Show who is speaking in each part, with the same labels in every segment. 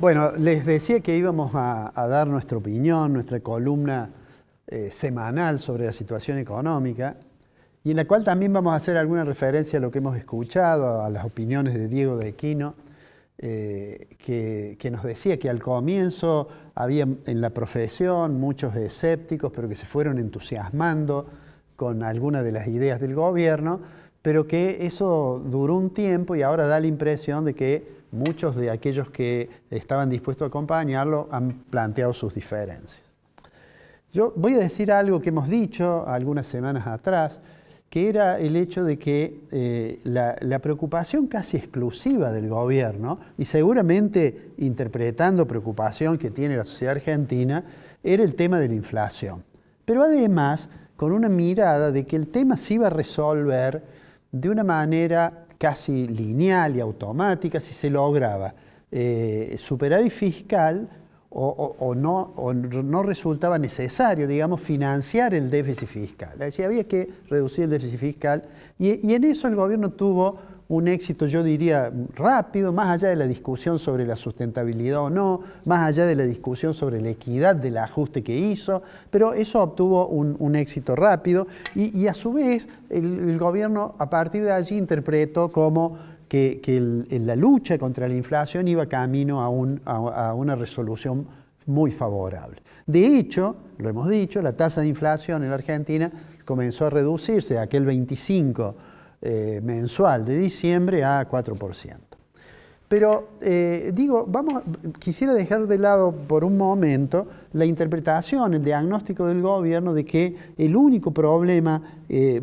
Speaker 1: Bueno, les decía que íbamos a dar nuestra opinión, nuestra columna semanal sobre la situación económica, y en la cual también vamos a hacer alguna referencia a lo que hemos escuchado, a las opiniones de Diego de Aquino, que nos decía que al comienzo había en la profesión muchos escépticos, pero que se fueron entusiasmando con algunas de las ideas del gobierno, pero que eso duró un tiempo y ahora da la impresión de que muchos de aquellos que estaban dispuestos a acompañarlo han planteado sus diferencias. Yo voy a decir algo que hemos dicho algunas semanas atrás, que era el hecho de que la preocupación casi exclusiva del gobierno, y seguramente interpretando preocupación que tiene la sociedad argentina, era el tema de la inflación. Pero además, con una mirada de que el tema se iba a resolver de una manera casi lineal y automática si se lograba superávit fiscal o no resultaba necesario, digamos, financiar el déficit fiscal. Es decir, había que reducir el déficit fiscal y en eso el gobierno tuvo un éxito, yo diría, rápido, más allá de la discusión sobre la sustentabilidad o no, más allá de la discusión sobre la equidad del ajuste que hizo, pero eso obtuvo un éxito rápido y a su vez el gobierno a partir de allí interpretó como que la lucha contra la inflación iba camino a una resolución muy favorable. De hecho, lo hemos dicho, la tasa de inflación en la Argentina comenzó a reducirse de aquel 25 mensual de diciembre a 4%. Pero quisiera dejar de lado por un momento la interpretación, el diagnóstico del gobierno de que el único problema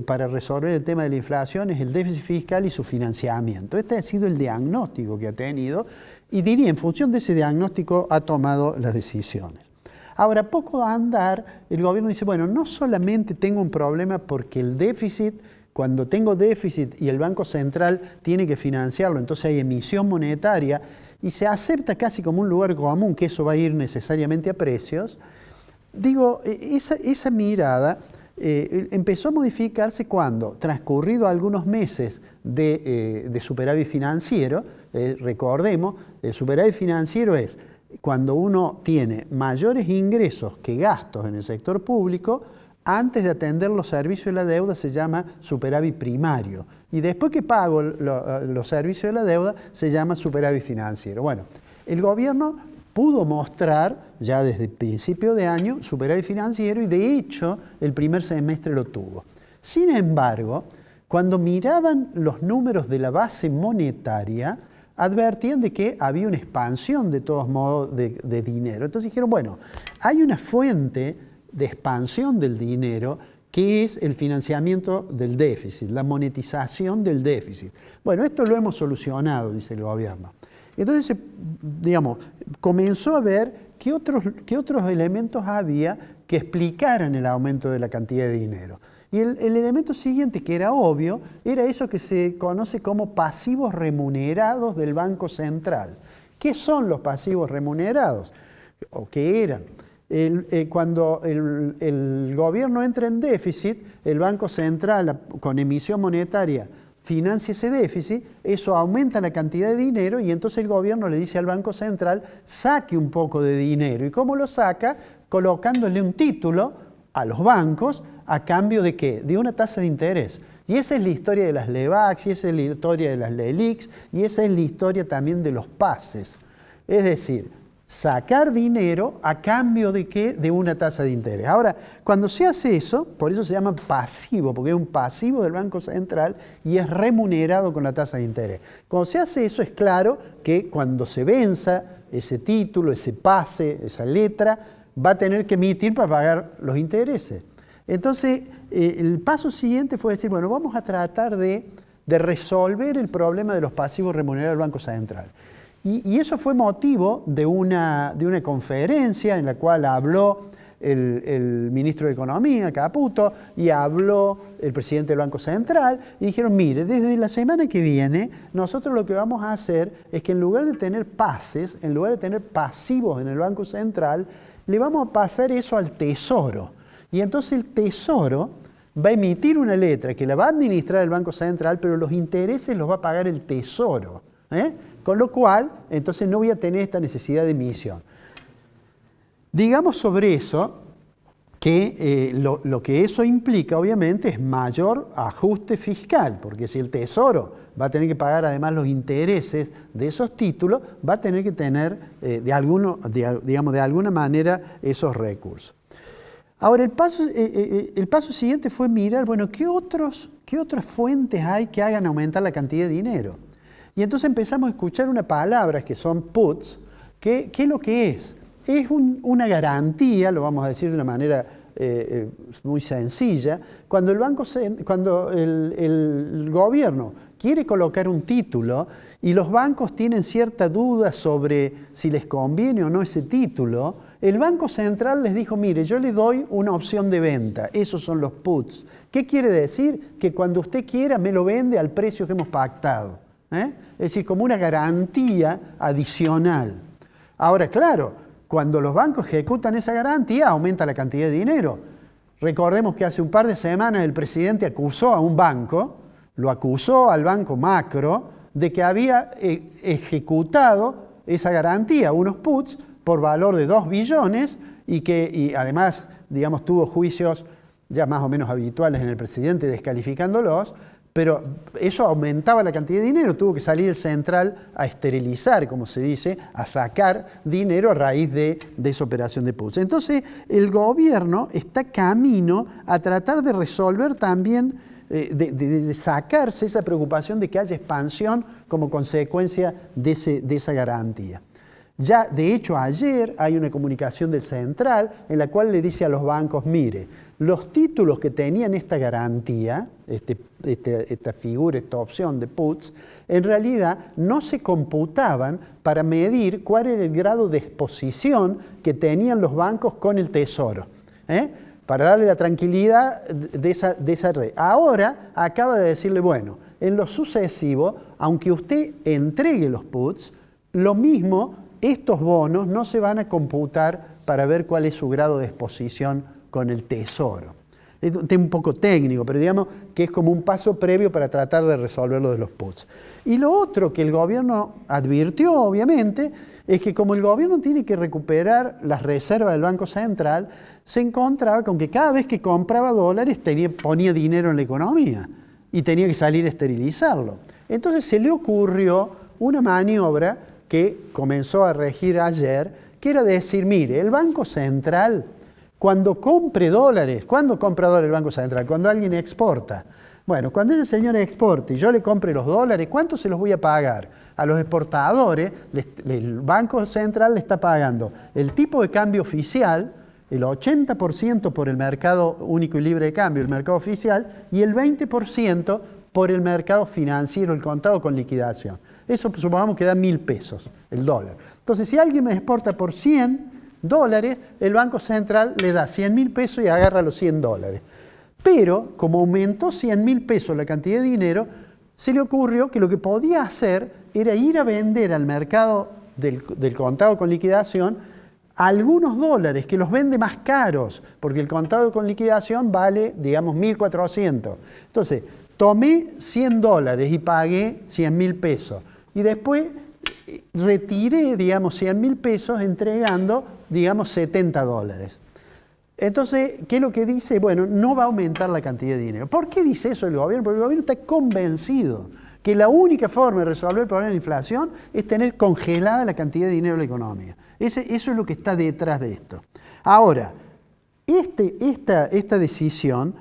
Speaker 1: para resolver el tema de la inflación es el déficit fiscal y su financiamiento. Este ha sido el diagnóstico que ha tenido y diría, en función de ese diagnóstico ha tomado las decisiones. Ahora, poco a andar, el gobierno dice, bueno, no solamente tengo un problema porque el déficit, cuando tengo déficit y el Banco Central tiene que financiarlo, entonces hay emisión monetaria y se acepta casi como un lugar común que eso va a ir necesariamente a precios. Digo, esa mirada empezó a modificarse cuando, transcurrido algunos meses de superávit financiero, recordemos, el superávit financiero es cuando uno tiene mayores ingresos que gastos en el sector público, antes de atender los servicios de la deuda se llama superávit primario. Y después que pago los servicios de la deuda se llama superávit financiero. Bueno, el gobierno pudo mostrar ya desde el principio de año superávit financiero y de hecho el primer semestre lo tuvo. Sin embargo, cuando miraban los números de la base monetaria, advertían de que había una expansión de todos modos de dinero. Entonces dijeron, bueno, hay una fuente de expansión del dinero, que es el financiamiento del déficit, la monetización del déficit. Bueno, esto lo hemos solucionado, dice el gobierno. Entonces, digamos, comenzó a ver qué otros elementos había que explicaran el aumento de la cantidad de dinero. Y el elemento siguiente, que era obvio, era eso que se conoce como pasivos remunerados del Banco Central. ¿Qué son los pasivos remunerados? ¿O qué eran? Cuando el gobierno entra en déficit, el Banco Central con emisión monetaria financia ese déficit, eso aumenta la cantidad de dinero y entonces el gobierno le dice al Banco Central, saque un poco de dinero. ¿Y cómo lo saca? Colocándole un título a los bancos a cambio de ¿qué? De una tasa de interés. Y esa es la historia de las LEBACs, y esa es la historia de las LELIQs, y esa es la historia también de los pases. Es decir, sacar dinero a cambio de ¿qué? De una tasa de interés. Ahora, cuando se hace eso, por eso se llama pasivo, porque es un pasivo del Banco Central y es remunerado con la tasa de interés. Cuando se hace eso, es claro que cuando se venza ese título, ese pase, esa letra, va a tener que emitir para pagar los intereses. Entonces, el paso siguiente fue decir, bueno, vamos a tratar de resolver el problema de los pasivos remunerados del Banco Central. Y eso fue motivo de una conferencia en la cual habló el ministro de Economía, Caputo, y habló el presidente del Banco Central, y dijeron, mire, desde la semana que viene, nosotros lo que vamos a hacer es que en lugar de tener pases, en lugar de tener pasivos en el Banco Central, le vamos a pasar eso al Tesoro. Y entonces el Tesoro va a emitir una letra que la va a administrar el Banco Central, pero los intereses los va a pagar el Tesoro. Con lo cual, entonces no voy a tener esta necesidad de emisión. Digamos sobre eso que lo que eso implica, obviamente, es mayor ajuste fiscal, porque si el Tesoro va a tener que pagar además los intereses de esos títulos, va a tener que tener de alguna manera esos recursos. Ahora, el paso siguiente fue mirar, bueno, ¿qué otras fuentes hay que hagan aumentar la cantidad de dinero? Y entonces empezamos a escuchar una palabra que son puts, ¿qué es lo que es? Es una garantía, lo vamos a decir de una manera muy sencilla, cuando el gobierno quiere colocar un título y los bancos tienen cierta duda sobre si les conviene o no ese título, el Banco Central les dijo, mire, yo le doy una opción de venta, esos son los puts. ¿Qué quiere decir? Que cuando usted quiera me lo vende al precio que hemos pactado. Es decir, como una garantía adicional. Ahora, claro, cuando los bancos ejecutan esa garantía, aumenta la cantidad de dinero. Recordemos que hace un par de semanas el presidente acusó a un banco, lo acusó al Banco Macro, de que había ejecutado esa garantía, unos puts, por valor de 2 billones y además, digamos, tuvo juicios ya más o menos habituales en el presidente descalificándolos, pero eso aumentaba la cantidad de dinero, tuvo que salir el central a esterilizar, como se dice, a sacar dinero a raíz de esa operación de puts. Entonces, el gobierno está camino a tratar de resolver también, de sacarse esa preocupación de que haya expansión como consecuencia de esa garantía. Ya, de hecho, ayer hay una comunicación del central en la cual le dice a los bancos, mire, los títulos que tenían esta garantía, esta figura, esta opción de puts, en realidad no se computaban para medir cuál era el grado de exposición que tenían los bancos con el Tesoro, para darle la tranquilidad de esa red. Ahora acaba de decirle, bueno, en lo sucesivo, aunque usted entregue los puts, lo mismo, estos bonos no se van a computar para ver cuál es su grado de exposición con el Tesoro. Es un poco técnico, pero digamos que es como un paso previo para tratar de resolver lo de los puts. Y lo otro que el gobierno advirtió, obviamente, es que como el gobierno tiene que recuperar las reservas del Banco Central, se encontraba con que cada vez que compraba dólares ponía dinero en la economía y tenía que salir a esterilizarlo. Entonces se le ocurrió una maniobra que comenzó a regir ayer, que era decir, mire, el Banco Central, cuando compre dólares, ¿cuándo compra dólares el Banco Central? Cuando alguien exporta. Bueno, cuando ese señor exporte y yo le compre los dólares, ¿cuánto se los voy a pagar? A los exportadores, el Banco Central le está pagando el tipo de cambio oficial, el 80% por el mercado único y libre de cambio, el mercado oficial, y el 20% por el mercado financiero, el contado con liquidación. Eso supongamos que da 1.000 pesos el dólar. Entonces, si alguien me exporta por 100 dólares, el Banco Central le da 100.000 pesos y agarra los 100 dólares. Pero, como aumentó 100.000 pesos la cantidad de dinero, se le ocurrió que lo que podía hacer era ir a vender al mercado del contado con liquidación algunos dólares que los vende más caros, porque el contado con liquidación vale, digamos, 1.400. Entonces, tomé 100 dólares y pagué 100.000 pesos. Y después retiré, digamos, 100.000 pesos entregando, digamos, 70 dólares. Entonces, ¿qué es lo que dice? Bueno, no va a aumentar la cantidad de dinero. ¿Por qué dice eso el gobierno? Porque el gobierno está convencido que la única forma de resolver el problema de la inflación es tener congelada la cantidad de dinero en la economía. Eso es lo que está detrás de esto. Ahora, esta decisión,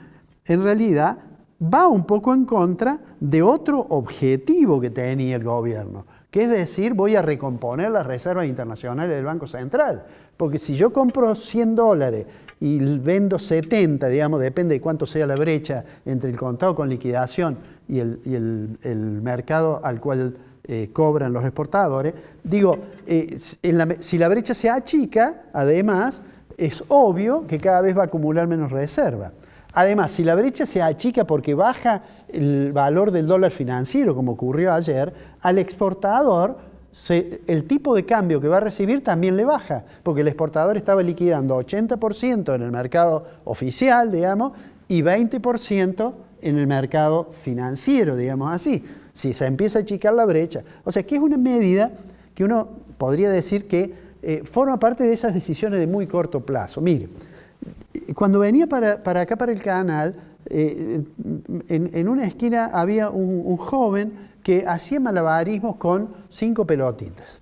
Speaker 1: en realidad, va un poco en contra de otro objetivo que tenía el gobierno, que es decir, voy a recomponer las reservas internacionales del Banco Central, porque si yo compro 100 dólares y vendo 70, digamos, depende de cuánto sea la brecha entre el contado con liquidación y el mercado al cual cobran los exportadores, digo, si la brecha se achica, además, es obvio que cada vez va a acumular menos reserva. Además, si la brecha se achica porque baja el valor del dólar financiero, como ocurrió ayer, al exportador el tipo de cambio que va a recibir también le baja, porque el exportador estaba liquidando 80% en el mercado oficial, digamos, y 20% en el mercado financiero, digamos así. si se empieza a achicar la brecha. O sea, que es una medida que uno podría decir que forma parte de esas decisiones de muy corto plazo. Mire, cuando venía para acá, para el canal, en una esquina había un joven que hacía malabarismos con 5 pelotitas.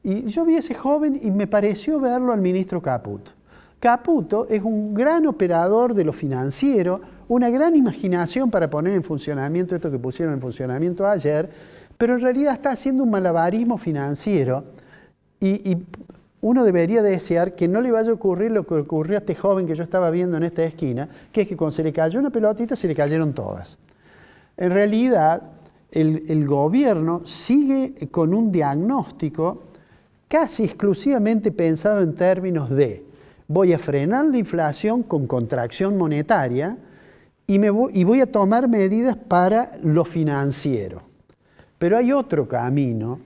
Speaker 1: Y yo vi a ese joven y me pareció verlo al ministro Caputo. Caputo es un gran operador de lo financiero, una gran imaginación para poner en funcionamiento esto que pusieron en funcionamiento ayer, pero en realidad está haciendo un malabarismo financiero y uno debería desear que no le vaya a ocurrir lo que ocurrió a este joven que yo estaba viendo en esta esquina, que es que cuando se le cayó una pelotita se le cayeron todas. En realidad, el gobierno sigue con un diagnóstico casi exclusivamente pensado en términos de voy a frenar la inflación con contracción monetaria y voy a tomar medidas para lo financiero. Pero hay otro camino.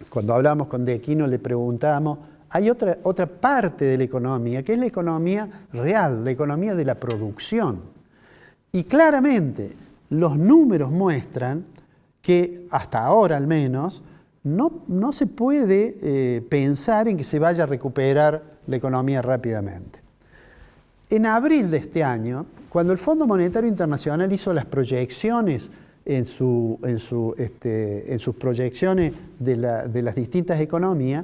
Speaker 1: Cuando hablamos con De Aquino le preguntábamos, hay otra parte de la economía, que es la economía real, la economía de la producción. Y claramente los números muestran que, hasta ahora al menos, no se puede pensar en que se vaya a recuperar la economía rápidamente. En abril de este año, cuando el Fondo Monetario Internacional hizo las proyecciones en sus proyecciones de las distintas economías,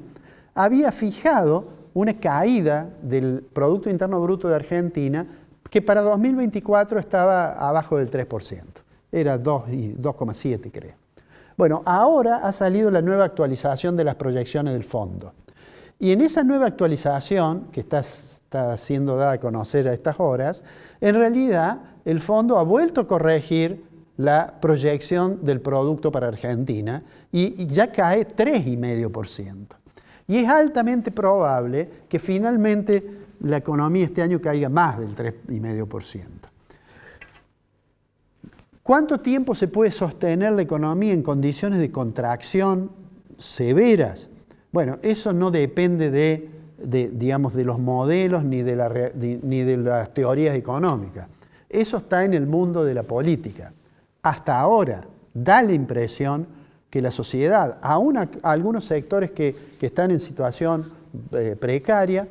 Speaker 1: había fijado una caída del Producto Interno Bruto de Argentina que para 2024 estaba abajo del 3%. Era 2,7 creo. Bueno, ahora ha salido la nueva actualización de las proyecciones del fondo. Y en esa nueva actualización, que está siendo dada a conocer a estas horas, en realidad el fondo ha vuelto a corregir la proyección del producto para Argentina y ya cae 3,5%. Y es altamente probable que finalmente la economía este año caiga más del 3,5%. ¿Cuánto tiempo se puede sostener la economía en condiciones de contracción severas? Bueno, eso no depende de los modelos ni de las teorías económicas. Eso está en el mundo de la política. Hasta ahora da la impresión que la sociedad, aún algunos sectores que están en situación precaria,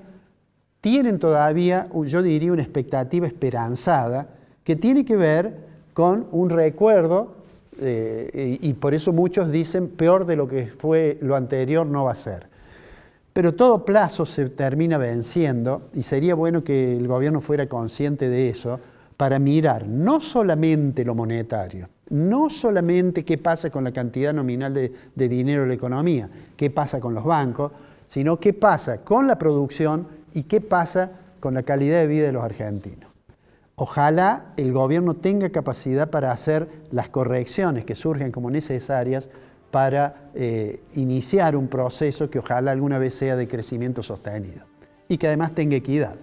Speaker 1: tienen todavía, yo diría, una expectativa esperanzada que tiene que ver con un recuerdo, y por eso muchos dicen peor de lo que fue lo anterior no va a ser. Pero todo plazo se termina venciendo y sería bueno que el gobierno fuera consciente de eso para mirar no solamente lo monetario, no solamente qué pasa con la cantidad nominal de dinero en la economía, qué pasa con los bancos, sino qué pasa con la producción y qué pasa con la calidad de vida de los argentinos. Ojalá el gobierno tenga capacidad para hacer las correcciones que surgen como necesarias para iniciar un proceso que ojalá alguna vez sea de crecimiento sostenido y que además tenga equidad.